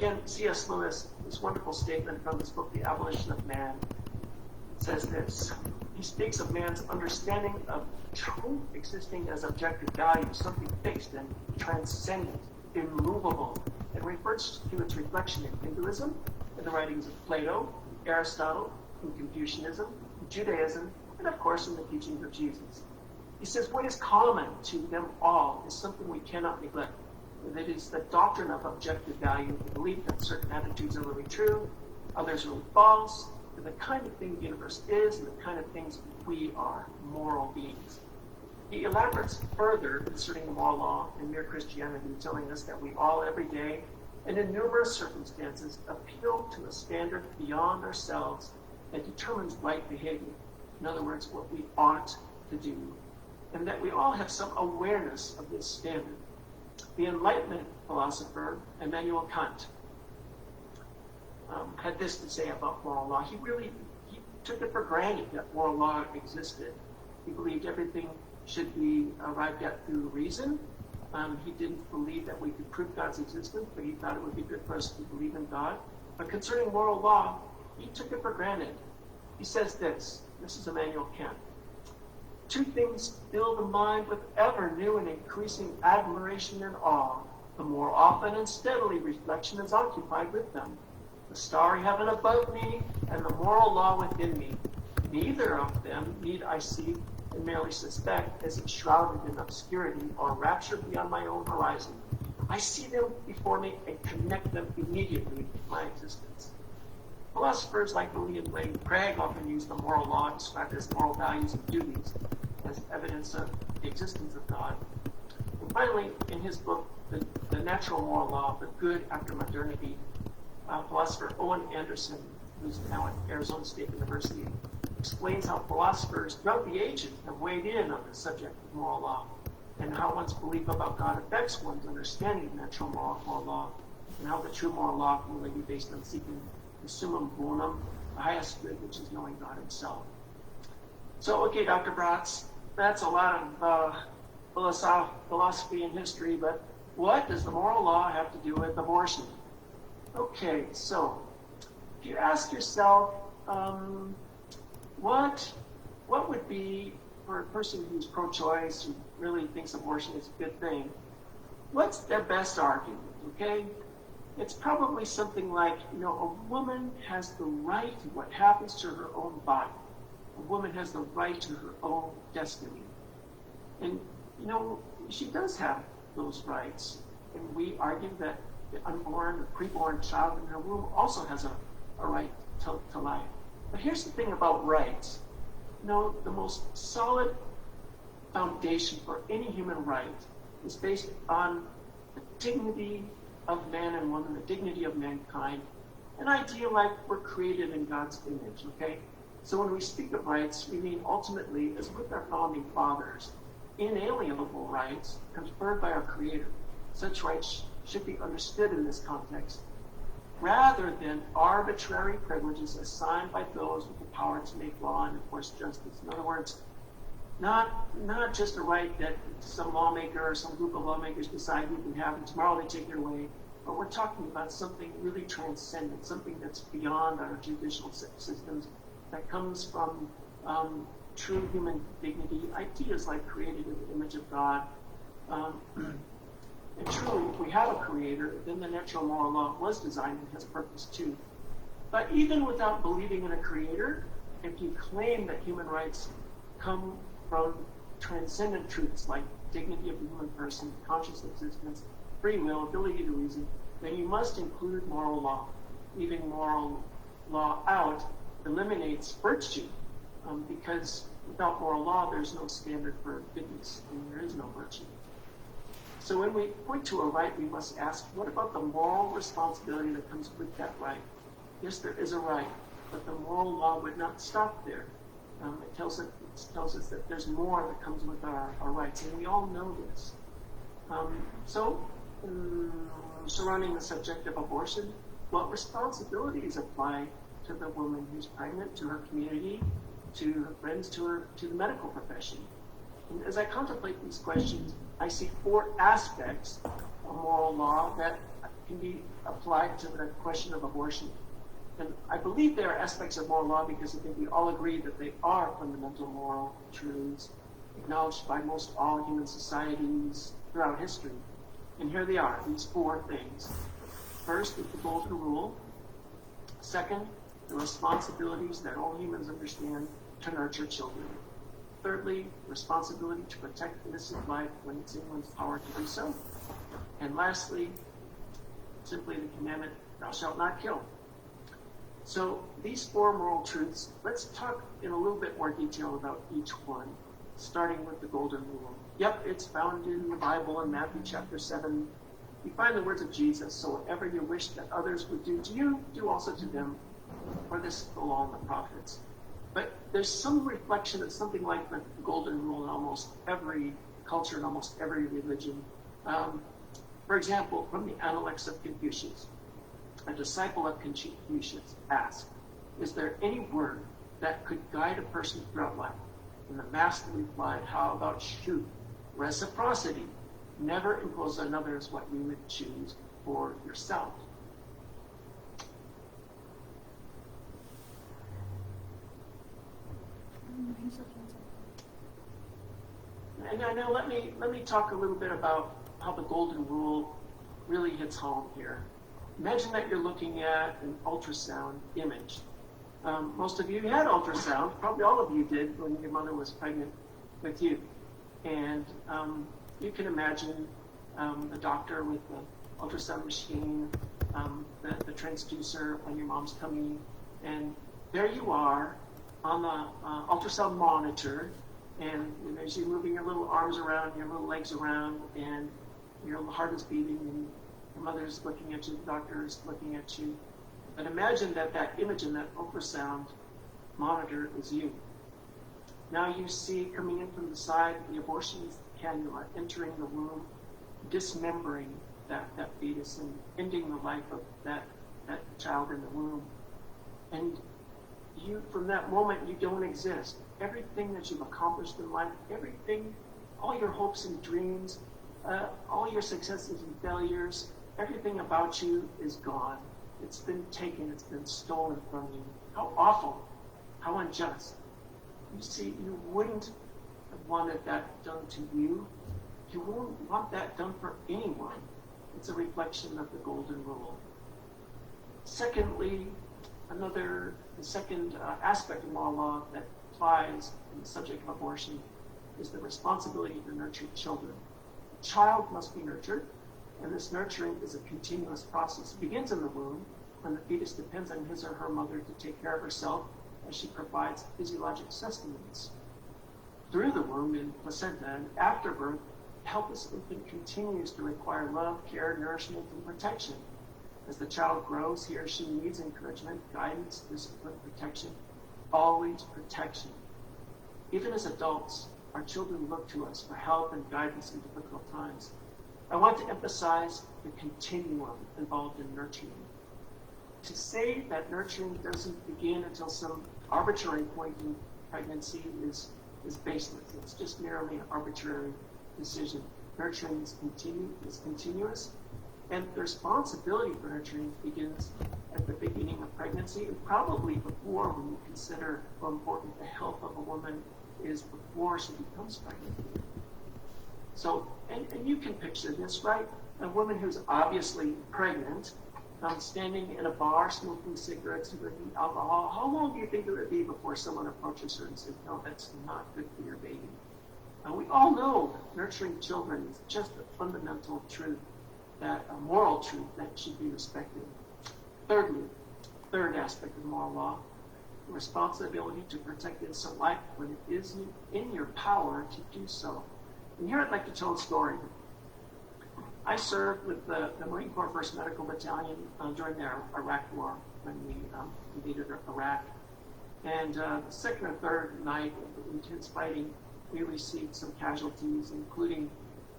again, C.S. Lewis, this wonderful statement from his book, The Abolition of Man, says this. He speaks of man's understanding of truth existing as objective value, something fixed and transcendent, immovable, and refers to its reflection in Hinduism, in the writings of Plato, Aristotle, in Confucianism, in Judaism, and of course in the teachings of Jesus. He says what is common to them all is something we cannot neglect. That is the doctrine of objective value, the belief that certain attitudes are really true, others are really false, and the kind of thing the universe is, and the kind of things we are, moral beings. He elaborates further concerning the moral law in Mere Christianity, telling us that we all every day, and in numerous circumstances, appeal to a standard beyond ourselves that determines right behavior. In other words, what we ought to do. And that we all have some awareness of this standard. The Enlightenment philosopher, Immanuel Kant, had this to say about moral law. He took it for granted that moral law existed. He believed everything should be arrived at through reason. He didn't believe that we could prove God's existence, but he thought it would be good for us to believe in God. But concerning moral law, he took it for granted. He says this is Immanuel Kant. Two things fill the mind with ever new and increasing admiration and awe. The more often and steadily reflection is occupied with them. The starry heaven above me and the moral law within me. Neither of them need I seek and merely suspect as enshrouded in obscurity or raptured beyond my own horizon. I see them before me and connect them immediately with my existence. Philosophers like William Lane Craig often use the moral law described as moral values and duties as evidence of the existence of God. And finally, in his book, The Natural Moral Law, The Good After Modernity, philosopher Owen Anderson, who's now at Arizona State University, explains how philosophers throughout the ages have weighed in on the subject of moral law and how one's belief about God affects one's understanding of natural moral law and how the true moral law can really be based on seeking the summum bonum, the highest good, which is knowing God himself. So, okay, Dr. Braatz, that's a lot of philosophy and history, but what does the moral law have to do with abortion? Okay, so if you ask yourself, what would be, for a person who's pro-choice, who really thinks abortion is a good thing, what's their best argument, okay? It's probably something like, a woman has the right to what happens to her own body. A woman has the right to her own destiny. And, she does have those rights. And we argue that the unborn or preborn child in her womb also has a right to life. But here's the thing about rights. The most solid foundation for any human right is based on the dignity of man and woman, the dignity of mankind, an idea like we're created in God's image, okay? So when we speak of rights, we mean ultimately, as with our founding fathers, inalienable rights conferred by our Creator. Such rights should be understood in this context, rather than arbitrary privileges assigned by those with the power to make law and enforce justice. In other words, not just a right that some lawmaker or some group of lawmakers decide we can have and tomorrow they take it away, but we're talking about something really transcendent, something that's beyond our judicial systems, that comes from true human dignity, ideas like created in the image of God. And truly, if we have a creator, then the natural moral law was designed and has a purpose too. But even without believing in a creator, if you claim that human rights come from transcendent truths like dignity of the human person, conscious existence, free will, ability to reason, then you must include moral law. Leaving moral law out eliminates virtue, because without moral law, there's no standard for goodness, and there is no virtue. So when we point to a right, we must ask, what about the moral responsibility that comes with that right? Yes, there is a right, but the moral law would not stop there. It tells us that there's more that comes with our rights, and we all know this. Surrounding the subject of abortion, what responsibilities apply to the woman who's pregnant, to her community, to her friends, to the medical profession? And as I contemplate these questions, I see four aspects of moral law that can be applied to the question of abortion. And I believe there are aspects of moral law because I think we all agree that they are fundamental moral truths acknowledged by most all human societies throughout history. And here they are, these four things. First is the golden rule. Second, the responsibilities that all humans understand to nurture children. Thirdly, responsibility to protect innocent life when it's in one's power to do so. And lastly, simply the commandment, thou shalt not kill. So these four moral truths, let's talk in a little bit more detail about each one, starting with the golden rule. Yep, it's found in the Bible in Matthew chapter 7. You find the words of Jesus, so whatever you wish that others would do to you, do also to them, for this is the law and the prophets. But there's some reflection of something like the golden rule in almost every culture and almost every religion. For example, from the Analects of Confucius, a disciple of Confucius asked, is there any word that could guide a person throughout life? And the master replied, how about shu, reciprocity? Never impose on others what you would choose for yourself. And now let me talk a little bit about how the golden rule really hits home here. Imagine that you're looking at an ultrasound image. Most of you had ultrasound, probably all of you did when your mother was pregnant with you. And you can imagine the doctor with the ultrasound machine, the transducer on your mom's tummy, and there you are on the ultrasound monitor, and as you're moving your little arms around, your little legs around, and your heart is beating, and your mother's looking at you, the doctor's looking at you. But imagine that that image in that ultrasound monitor is you. Now you see coming in from the side the abortionist cannula entering the womb, dismembering that fetus and ending the life of that child in the womb. And you, from that moment, you don't exist. Everything that you've accomplished in life, everything, all your hopes and dreams, all your successes and failures, everything about you is gone. It's been taken, it's been stolen from you. How awful, how unjust. You see, you wouldn't have wanted that done to you. You wouldn't want that done for anyone. It's a reflection of the golden rule. Secondly, the second aspect of moral law that applies in the subject of abortion is the responsibility to nurture children. A child must be nurtured, and this nurturing is a continuous process. It begins in the womb, when the fetus depends on his or her mother to take care of herself as she provides physiologic sustenance. Through the womb and placenta and after birth, the helpless infant continues to require love, care, nourishment, and protection. As the child grows, he or she needs encouragement, guidance, discipline, protection, always protection. Even as adults, our children look to us for help and guidance in difficult times. I want to emphasize the continuum involved in nurturing. To say that nurturing doesn't begin until some arbitrary point in pregnancy is baseless. It's just merely an arbitrary decision. Nurturing is continuous, and the responsibility for nurturing begins at the beginning of pregnancy, and probably before, when you consider how important the health of a woman is before she becomes pregnant. So, and you can picture this, right? A woman who's obviously pregnant, standing in a bar, smoking cigarettes and drinking alcohol. How long do you think it would be before someone approaches her and says, no, that's not good for your baby? We all know nurturing children is just a fundamental truth, a moral truth that should be respected. Thirdly, third aspect of moral law, the responsibility to protect innocent life when it is in your power to do so. And here I'd like to tell a story. I served with the Marine Corps 1st Medical Battalion during the Iraq War, when we invaded Iraq. And the second or third night of intense fighting, we received some casualties, including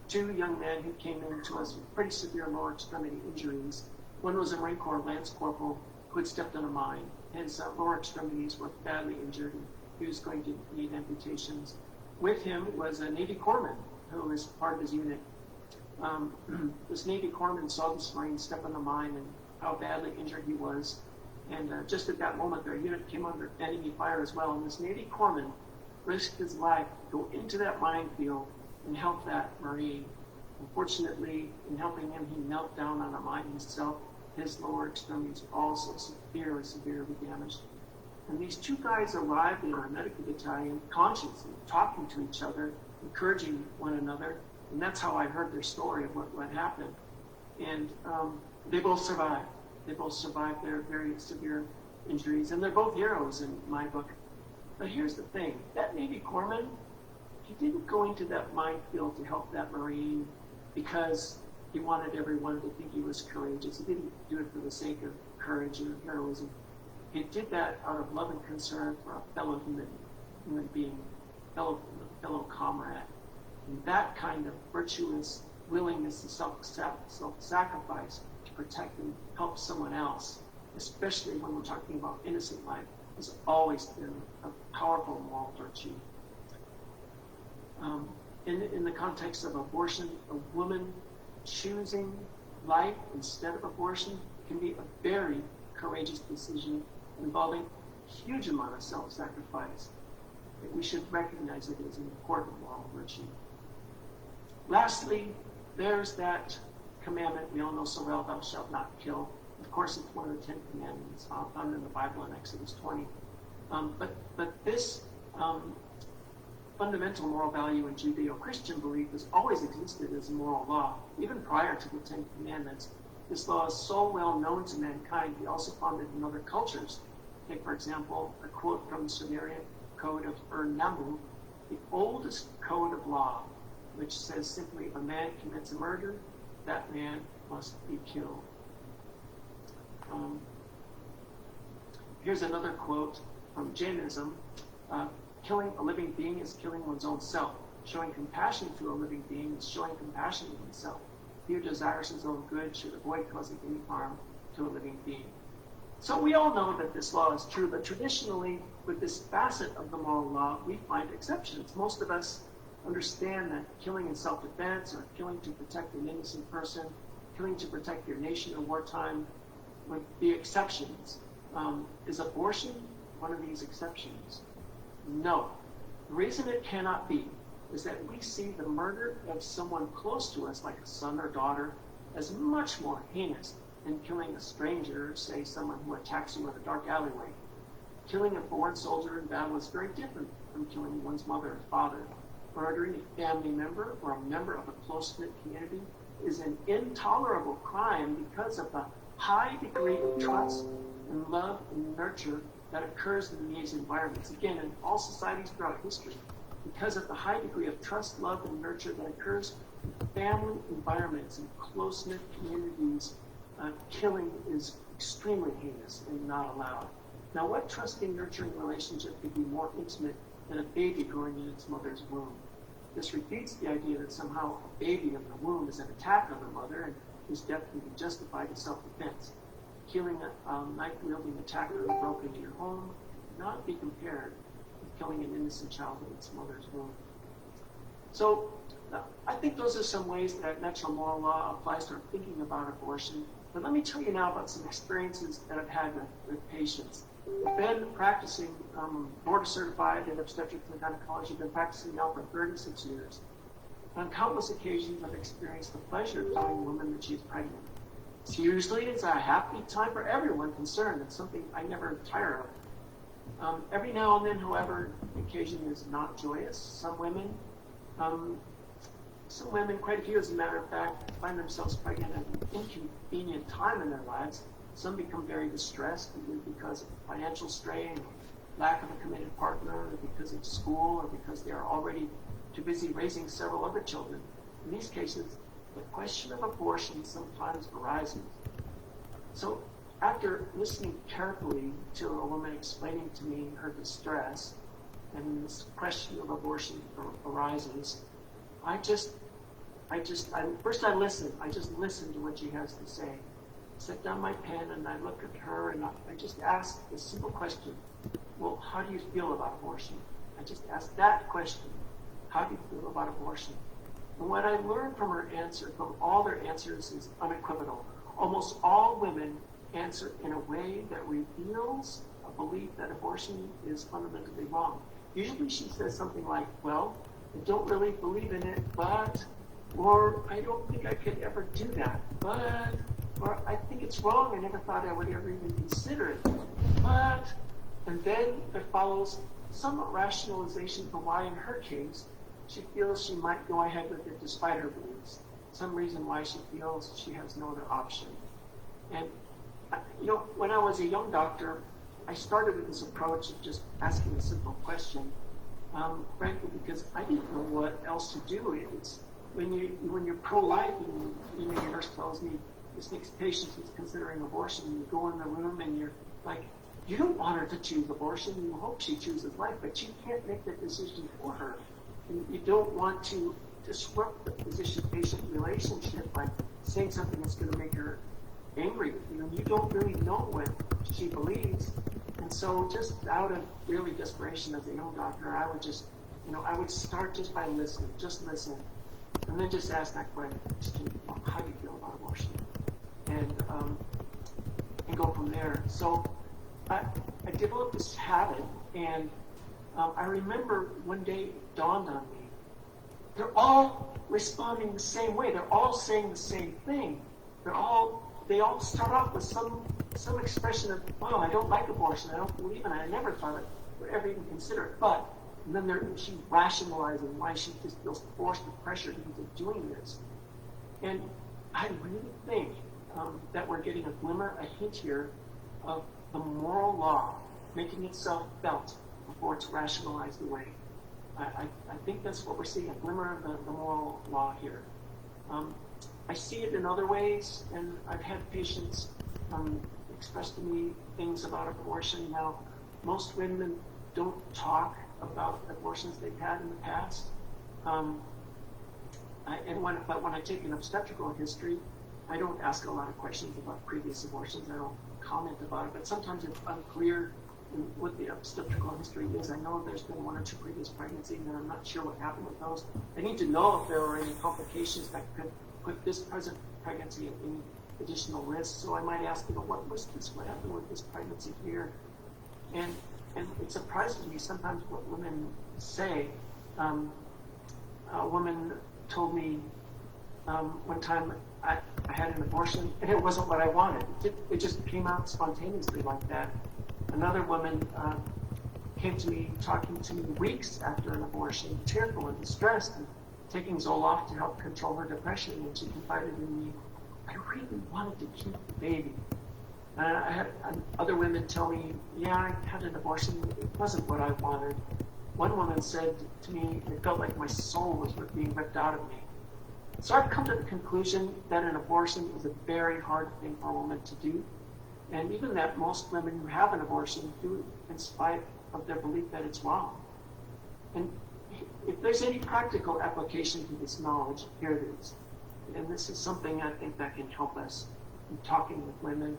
2 young men who came in to us with pretty severe lower extremity injuries. One was a Marine Corps Lance Corporal who had stepped on a mine. His lower extremities were badly injured, and he was going to need amputations. With him was a Navy corpsman who was part of his unit. This Navy corpsman saw this Marine step on the mine and how badly injured he was. And just at that moment, their unit came under enemy fire as well. And this Navy corpsman risked his life to go into that minefield and help that Marine. Unfortunately, in helping him, he knelt down on a mine himself. His lower extremities were also severely damaged. And these two guys arrived in our medical battalion consciously, talking to each other, encouraging one another. And that's how I heard their story of what happened. And they both survived. They both survived their very severe injuries. And they're both heroes in my book. But here's the thing. That Navy corpsman, he didn't go into that minefield to help that Marine because he wanted everyone to think he was courageous. He didn't do it for the sake of courage or heroism. He did that out of love and concern for a fellow human being, fellow comrade. And that kind of virtuous willingness to self-sacrifice to protect and help someone else, especially when we're talking about innocent life, has always been a powerful moral virtue. In the context of abortion, a woman choosing life instead of abortion can be a very courageous decision involving a huge amount of self-sacrifice. We should recognize it as an important moral virtue. Lastly, there's that commandment we all know so well, thou shalt not kill. Of course, it's one of the 10 commandments found in the Bible in Exodus 20. But this fundamental moral value in Judeo-Christian belief has always existed as a moral law, even prior to the 10 Commandments. This law is so well known to mankind, we also found it in other cultures. Take, for example, a quote from the Sumerian Code of Ur-Nammu, the oldest code of law, which says simply, if a man commits a murder, that man must be killed. Here's another quote from Jainism. Killing a living being is killing one's own self. Showing compassion to a living being is showing compassion to oneself. He who desires his own good should avoid causing any harm to a living being. So we all know that this law is true, but traditionally, with this facet of the moral law, we find exceptions. Most of us understand that killing in self-defense, or killing to protect an innocent person, killing to protect your nation in wartime, would be exceptions. Is abortion one of these exceptions? No. The reason it cannot be is that we see the murder of someone close to us, like a son or daughter, as much more heinous than killing a stranger, say someone who attacks you in a dark alleyway. Killing a foreign soldier in battle is very different from killing one's mother or father. Murdering a family member or a member of a close-knit community is an intolerable crime because of the high degree of trust and love and nurture that occurs in these environments. Again, in all societies throughout history, because of the high degree of trust, love, and nurture that occurs in family environments and close-knit communities, killing is extremely heinous and not allowed. Now, what trusting, nurturing relationship could be more intimate than a baby growing in its mother's womb? This refutes the idea that somehow a baby in the womb is an attack on the mother and whose death can be justified as self-defense. Killing a knife-wielding attacker who broke into your home cannot be compared with killing an innocent child in its mother's womb. So I think those are some ways that natural moral law applies to our thinking about abortion. But let me tell you now about some experiences that I've had with patients. I've been practicing, board certified in obstetrics and gynecology. I've been practicing now for 36 years. On countless occasions, I've experienced the pleasure of telling a woman that she's pregnant. It's usually a happy time for everyone concerned. It's something I never tire of. Every now and then, however, the occasion is not joyous. Some women, quite a few as a matter of fact, find themselves pregnant at an inconvenient time in their lives. Some become very distressed either because of financial strain, lack of a committed partner, or because of school, or because they are already too busy raising several other children. In these cases, the question of abortion sometimes arises. So after listening carefully to a woman explaining to me her distress, and this question of abortion arises, I just listen. I just listen to what she has to say. I set down my pen and I look at her and I just ask this simple question. Well, how do you feel about abortion? I just ask that question. How do you feel about abortion? And what I learned from her answer, from all their answers, is unequivocal. Almost all women answer in a way that reveals a belief that abortion is fundamentally wrong. Usually she says something like, well, I don't really believe in it, but, or I don't think I could ever do that, but, or I think it's wrong, I never thought I would ever even consider it, but, and then there follows some rationalization for why in her case she feels she might go ahead with it despite her beliefs, some reason why she feels she has no other option. And, when I was a young doctor, I started with this approach of just asking a simple question, frankly, because I didn't know what else to do. It's when you're pro-life and your nurse tells me this next patient is considering abortion, and you go in the room and you're like, you don't want her to choose abortion. You hope she chooses life, but you can't make that decision for her. And you don't want to disrupt the physician-patient relationship by saying something that's going to make her angry with you. And you don't really know what she believes. And so just out of really desperation as a young doctor, I would just, I would start just by listening, just listen. And then just ask that question, how do you feel about abortion? And go from there. So I developed this habit, and I remember one day it dawned on me. They're all responding the same way. They're all saying the same thing. They all start off with some expression of, wow, I don't like abortion. I don't believe in it. I never thought it would ever even consider it. But, and then she's rationalizing why she just feels forced or pressured into doing this. And I really think that we're getting a glimmer, a hint here of the moral law making itself felt before it's rationalized away. I think that's what we're seeing, a glimmer of the moral law here. I see it in other ways, and I've had patients express to me things about abortion. Now, most women don't talk about abortions they've had in the past. But when I take an obstetrical history, I don't ask a lot of questions about previous abortions. I don't comment about it, but sometimes it's unclear what the obstetrical history is. I know there's been one or two previous pregnancies, and I'm not sure what happened with those. I need to know if there were any complications that could put this present pregnancy at any additional risk. So I might ask, what was this? What happened with this pregnancy here? And it surprises me sometimes what women say. A woman told me one time I had an abortion, and it wasn't what I wanted. It just came out spontaneously like that. Another woman came to me, talking to me weeks after an abortion, tearful and distressed, and taking Zoloft to help control her depression, and she confided in me, I really wanted to keep the baby. I had other women tell me, yeah, I had an abortion, it wasn't what I wanted. One woman said to me, it felt like my soul was being ripped out of me. So I've come to the conclusion that an abortion is a very hard thing for a woman to do, and even that most women who have an abortion do it in spite of their belief that it's wrong. And if there's any practical application to this knowledge, here it is. And this is something I think that can help us in talking with women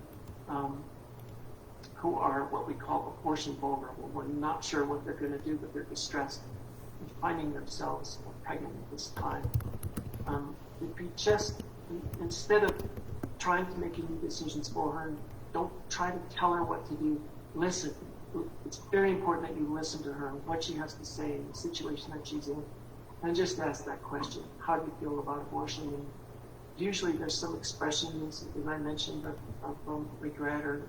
who are what we call abortion vulnerable. We're not sure what they're going to do, but they're distressed in finding themselves pregnant at this time. If you just, instead of trying to make any decisions for her, don't try to tell her what to do. Listen. It's very important that you listen to her, what she has to say, the situation that she's in, and just ask that question. How do you feel about abortion? And usually there's some expressions, as I mentioned, of regret or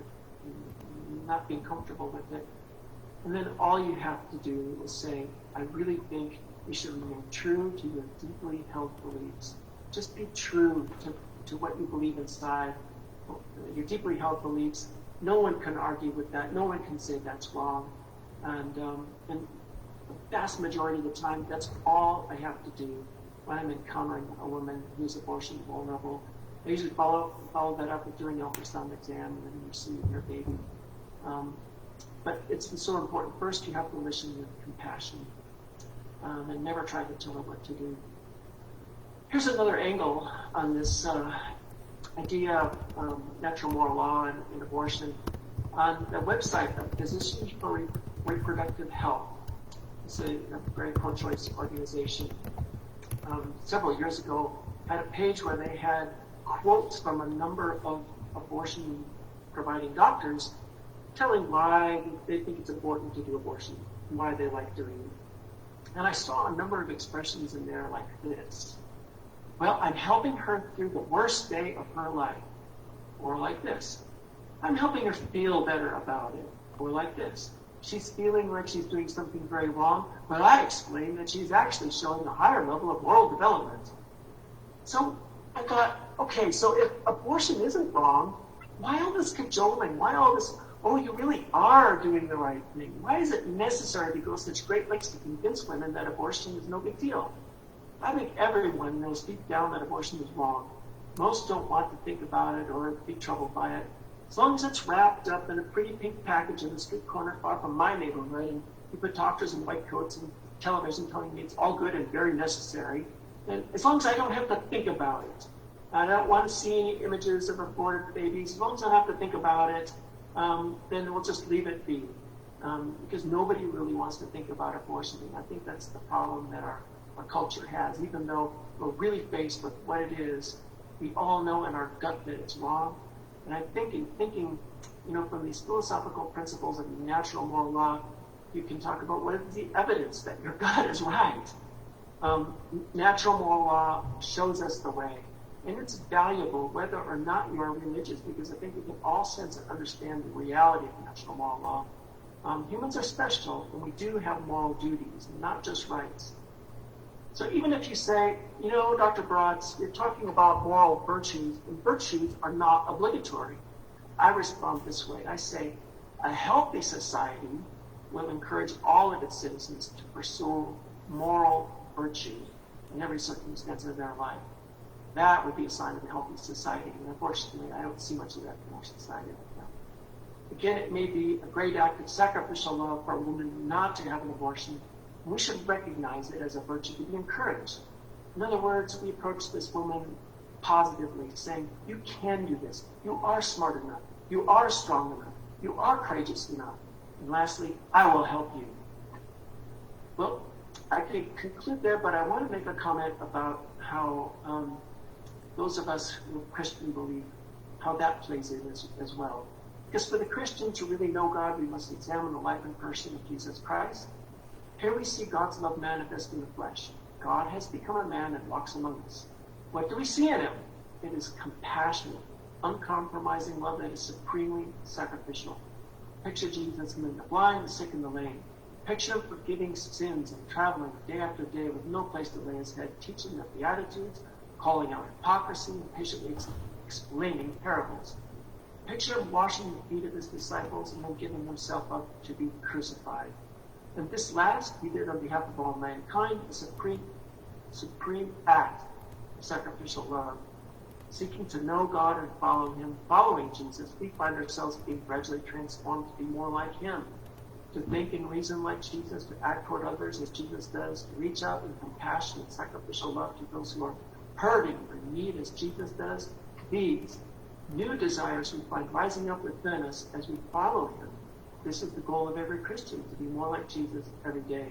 not being comfortable with it. And then all you have to do is say, I really think you should remain true to your deeply held beliefs. Just be true to what you believe inside, your deeply held beliefs. No one can argue with that. No one can say that's wrong. And the vast majority of the time, that's all I have to do when I'm encountering a woman who's abortion vulnerable. I usually follow that up with doing an ultrasound exam and then receiving her baby. But it's so important. First, you have to listen with compassion and never try to tell her what to do. Here's another angle on this idea of natural moral law and abortion. On the website of Physicians for Reproductive Health, it's a very pro-choice organization. several years ago had a page where they had quotes from a number of abortion providing doctors telling why they think it's important to do abortion, and why they like doing it. And I saw a number of expressions in there like this. Well, I'm helping her through the worst day of her life. Or like this. I'm helping her feel better about it. Or like this. She's feeling like she's doing something very wrong, but I explain that she's actually showing a higher level of moral development. So I thought, okay, so if abortion isn't wrong, why all this cajoling? Why all this, oh, you really are doing the right thing? Why is it necessary to go such great lengths to convince women that abortion is no big deal? I think everyone knows deep down that abortion is wrong. Most don't want to think about it or be troubled by it. As long as it's wrapped up in a pretty pink package in the street corner far from my neighborhood, and you put doctors in white coats and television telling me it's all good and very necessary, and as long as I don't have to think about it, I don't want to see any images of aborted babies, as long as I don't have to think about it, then we'll just leave it be. Because nobody really wants to think about abortion, and I think that's the problem that our culture has. Even though we're really faced with what it is, we all know in our gut that it's wrong. And I think in thinking, from these philosophical principles of natural moral law, you can talk about what is the evidence that your gut is right. Natural moral law shows us the way. And it's valuable whether or not you are religious, because I think we can all sense and understand the reality of natural moral law. Humans are special, and we do have moral duties, not just rights. So even if you say, Dr. Braatz, you're talking about moral virtues, and virtues are not obligatory, I respond this way. I say, a healthy society will encourage all of its citizens to pursue moral virtue in every circumstance of their life. That would be a sign of a healthy society, and unfortunately, I don't see much of that in our society right now. Again, it may be a great act of sacrificial love for a woman not to have an abortion. We should recognize it as a virtue to be encouraged. In other words, we approach this woman positively, saying, you can do this. You are smart enough. You are strong enough. You are courageous enough. And lastly, I will help you. Well, I could conclude there, but I want to make a comment about how those of us who are Christian believe, how that plays in as well. Because for the Christian to really know God, we must examine the life and person of Jesus Christ. Here we see God's love manifest in the flesh. God has become a man and walks among us. What do we see in him? It is compassionate, uncompromising love that is supremely sacrificial. Picture Jesus healing the blind, the sick, and the lame. Picture him forgiving sins and traveling day after day with no place to lay his head, teaching the Beatitudes, calling out hypocrisy, and patiently explaining parables. Picture him washing the feet of his disciples and then giving himself up to be crucified. And this last, he did on behalf of all mankind, a supreme act of sacrificial love. Seeking to know God and follow him, following Jesus, we find ourselves being gradually transformed to be more like him, to think and reason like Jesus, to act toward others as Jesus does, to reach out in compassion and sacrificial love to those who are hurting or in need as Jesus does. These new desires we find rising up within us as we follow him. This is the goal of every Christian, to be more like Jesus every day.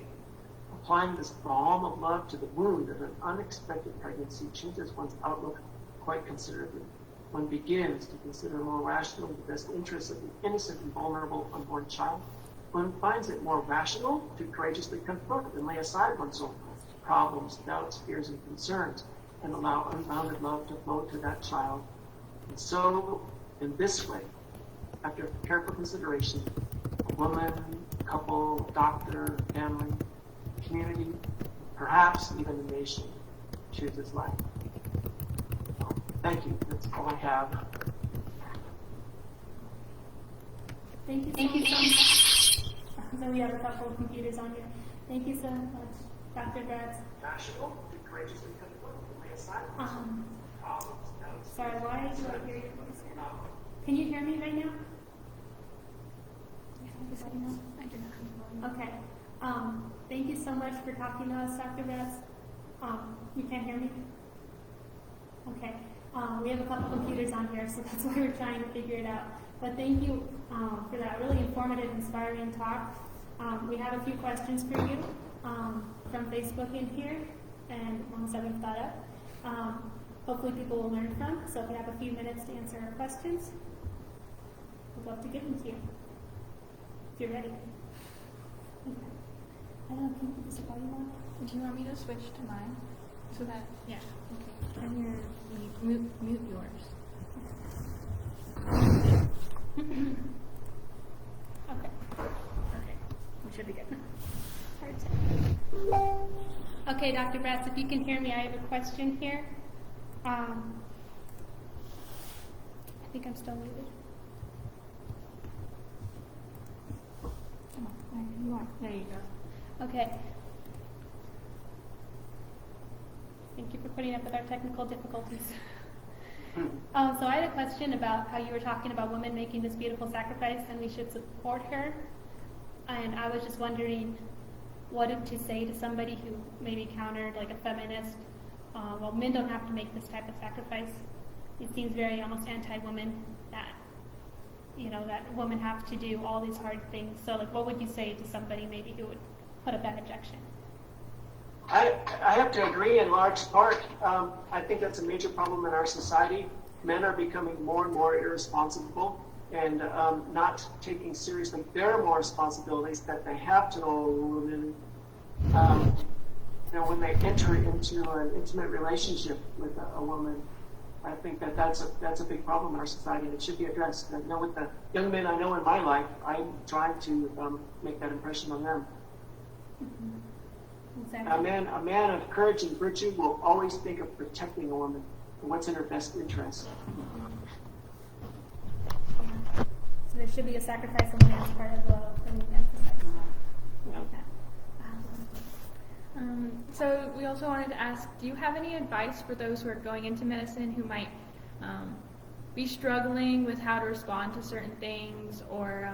Applying this balm of love to the wound of an unexpected pregnancy changes one's outlook quite considerably. One begins to consider more rationally the best interests of the innocent and vulnerable unborn child. One finds it more rational to courageously confront and lay aside one's own problems, doubts, fears, and concerns, and allow unbounded love to flow to that child. And so, in this way, after careful consideration, a woman, couple, doctor, family, community, perhaps even a nation, chooses life. Thank you. That's all I have. Thank you so much. So we have a couple of computers on here. Thank you so much, Dr. Braatz. Sorry, why do I hear your voice? Can you hear me right now? I do not. Okay. Thank you so much for talking to us, Dr. Braatz. You can't hear me? Okay. We have a couple computers on here, so that's why we're trying to figure it out. But thank you for that really informative, inspiring talk. We have a few questions for you from Facebook in here. and ones that we've thought of. Hopefully people will learn from. So if you have a few minutes to answer our questions, we'd love to give them to you. If you're ready. Okay. I don't know, can you put this volume on? Do you want me to switch to mine? So that, yeah, okay. And your Mute yours. okay. Okay. We should be good. Hard to. Okay, Dr. Braatz, if you can hear me, I have a question here. I think I'm still muted. Oh, there you are. There you go. Okay. Thank you for putting up with our technical difficulties. So I had a question about how you were talking about women making this beautiful sacrifice and we should support her. And I was just wondering what to say to somebody who maybe countered, like a feminist, well, men don't have to make this type of sacrifice. It seems very almost anti-woman that, that women have to do all these hard things. So like, what would you say to somebody maybe who would put up that objection? I have to agree in large part. I think that's a major problem in our society. Men are becoming more and more irresponsible and not taking seriously their more responsibilities that they have to women. When they enter into an intimate relationship with a woman, I think that's a big problem in our society and it should be addressed. And, with the young men I know in my life, I'm trying to make that impression on them. Mm-hmm. Exactly. A man of courage and virtue will always think of protecting a woman and what's in her best interest. So there should be a sacrifice on the man's part as well for me to emphasize. Yeah. So we also wanted to ask, do you have any advice for those who are going into medicine who might be struggling with how to respond to certain things or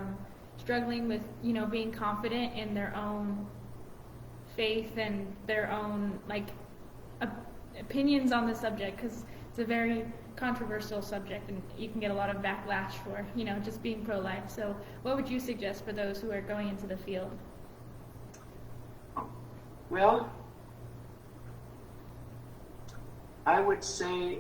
struggling with, being confident in their own faith and their own opinions on the subject, because it's a very controversial subject and you can get a lot of backlash for just being pro-life. So what would you suggest for those who are going into the field? Well, I would say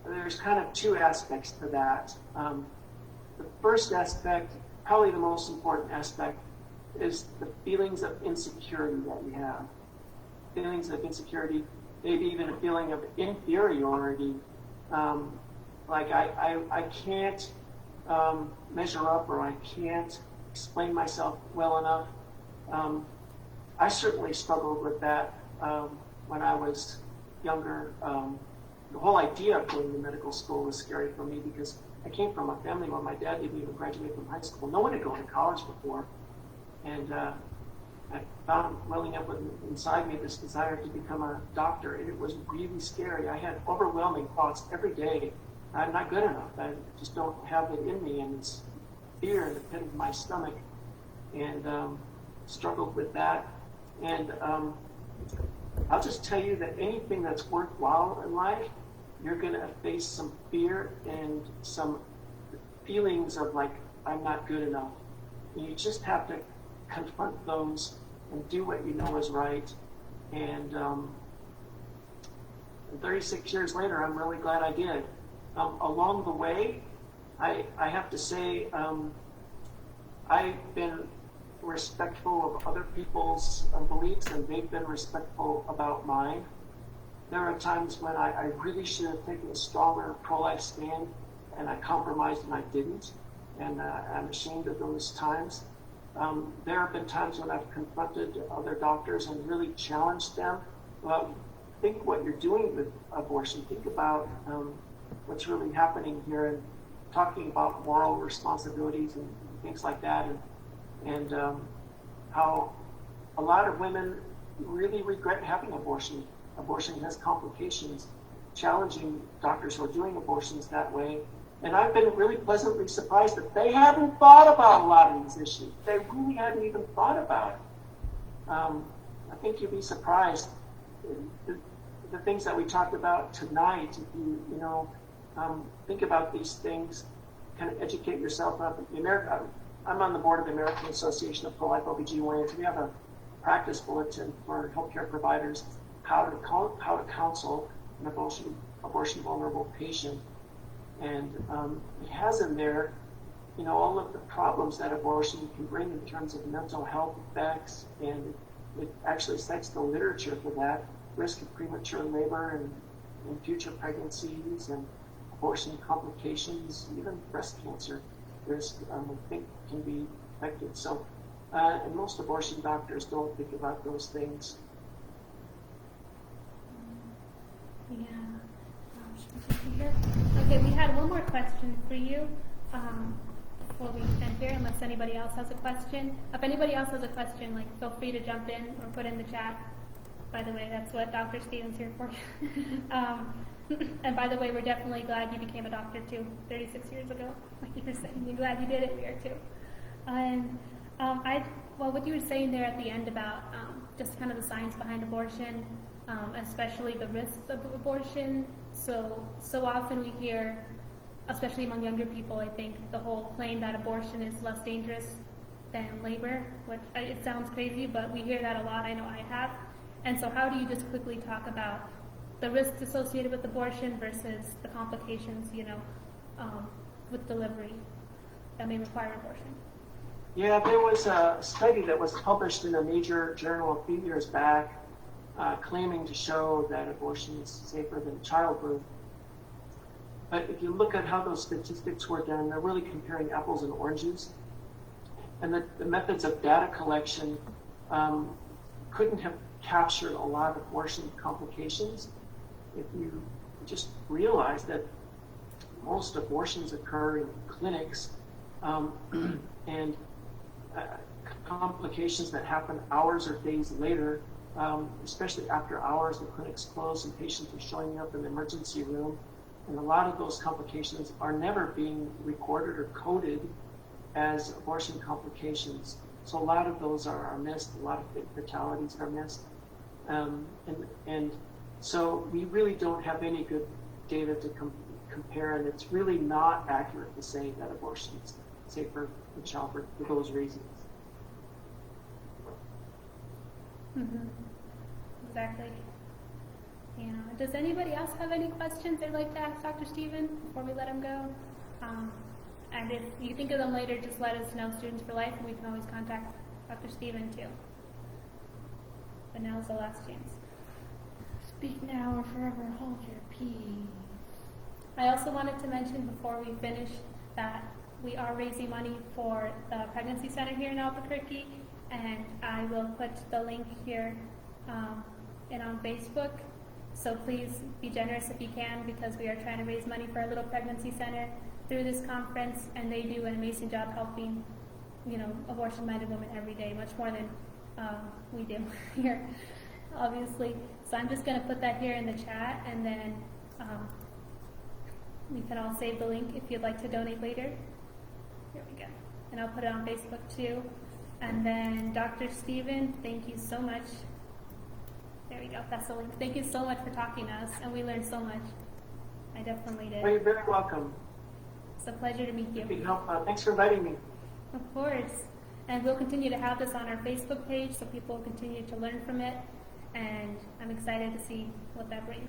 there's kind of two aspects to that. The first aspect, probably the most important aspect, is the feelings of insecurity that we have. Feelings of insecurity, maybe even a feeling of inferiority. Like I can't measure up or I can't explain myself well enough. I certainly struggled with that when I was younger. The whole idea of going to medical school was scary for me because I came from a family where my dad didn't even graduate from high school. No one had gone to college before. And I found welling up inside me this desire to become a doctor, and it was really scary. I had overwhelming thoughts every day. I'm not good enough. I just don't have it in me, and it's fear in the pit of my stomach, and struggled with that. And I'll just tell you that anything that's worthwhile in life, you're going to face some fear and some feelings of like, I'm not good enough. And you just have to confront those and do what you know is right. And 36 years later, I'm really glad I did. Along the way, I have to say, I've been respectful of other people's beliefs, and they've been respectful about mine. There are times when I really should have taken a stronger pro-life stand, and I compromised and I didn't, and I'm ashamed of those times. There have been times when I've confronted other doctors and really challenged them. Well, think what you're doing with abortion. Think about what's really happening here, and talking about moral responsibilities and things like that, and how a lot of women really regret having abortion. Abortion has complications, challenging doctors who are doing abortions that way. And I've been really pleasantly surprised that they haven't thought about a lot of these issues. They really hadn't even thought about it. I think you'd be surprised. The things that we talked about tonight, if you think about these things, kind of educate yourself about I'm on the board of the American Association of Pro-Life OB-GYNs. We have a practice bulletin for healthcare providers. how to counsel an abortion vulnerable patient, and it has in there, all of the problems that abortion can bring in terms of mental health effects, and it actually cites the literature for that, risk of premature labor and future pregnancies and abortion complications, even breast cancer risk, I think can be affected. So, and most abortion doctors don't think about those things. Yeah. Okay, we had one more question for you before we end here, unless anybody else has a question. If anybody else has a question, feel free to jump in or put in the chat. By the way, that's what Dr. Steven's here for. And by the way, we're definitely glad you became a doctor too, 36 years ago. Like you were saying, you're glad you did it, we are too. And what you were saying there at the end about just kind of the science behind abortion, especially the risks of abortion. So often we hear, especially among younger people, I think, the whole claim that abortion is less dangerous than labor, which it sounds crazy, but we hear that a lot. I know I have. And so how do you just quickly talk about the risks associated with abortion versus the complications, with delivery that may require abortion? Yeah, there was a study that was published in a major journal a few years back claiming to show that abortion is safer than childbirth. But if you look at how those statistics were done, they're really comparing apples and oranges. And the methods of data collection couldn't have captured a lot of abortion complications. If you just realize that most abortions occur in clinics and complications that happen hours or days later, especially after hours, the clinic's closed and patients are showing up in the emergency room. And a lot of those complications are never being recorded or coded as abortion complications. So a lot of those are missed, a lot of fatalities are missed. And so we really don't have any good data to compare, and it's really not accurate to say that abortion is safer than childbirth for those reasons. Mm-hmm. Exactly. Yeah. Does anybody else have any questions they'd like to ask Dr. Steven before we let him go? And if you think of them later, just let us know, Students for Life, and we can always contact Dr. Steven too. But now's the last chance. Speak now or forever hold your peace. I also wanted to mention before we finish that we are raising money for the pregnancy center here in Albuquerque, and I will put the link here and on Facebook. So please be generous if you can, because we are trying to raise money for our little pregnancy center through this conference, and they do an amazing job helping, abortion-minded women every day, much more than we do here, obviously. So I'm just going to put that here in the chat, and then you can all save the link if you'd like to donate later. Here we go. And I'll put it on Facebook too. And then Dr. Steven, thank you so much. There we go. That's the link. Thank you so much for talking to us, and we learned so much. I definitely did. Well, you're very welcome. It's a pleasure to meet you. Big help. Thanks for inviting me. Of course. And we'll continue to have this on our Facebook page so people will continue to learn from it. And I'm excited to see what that brings.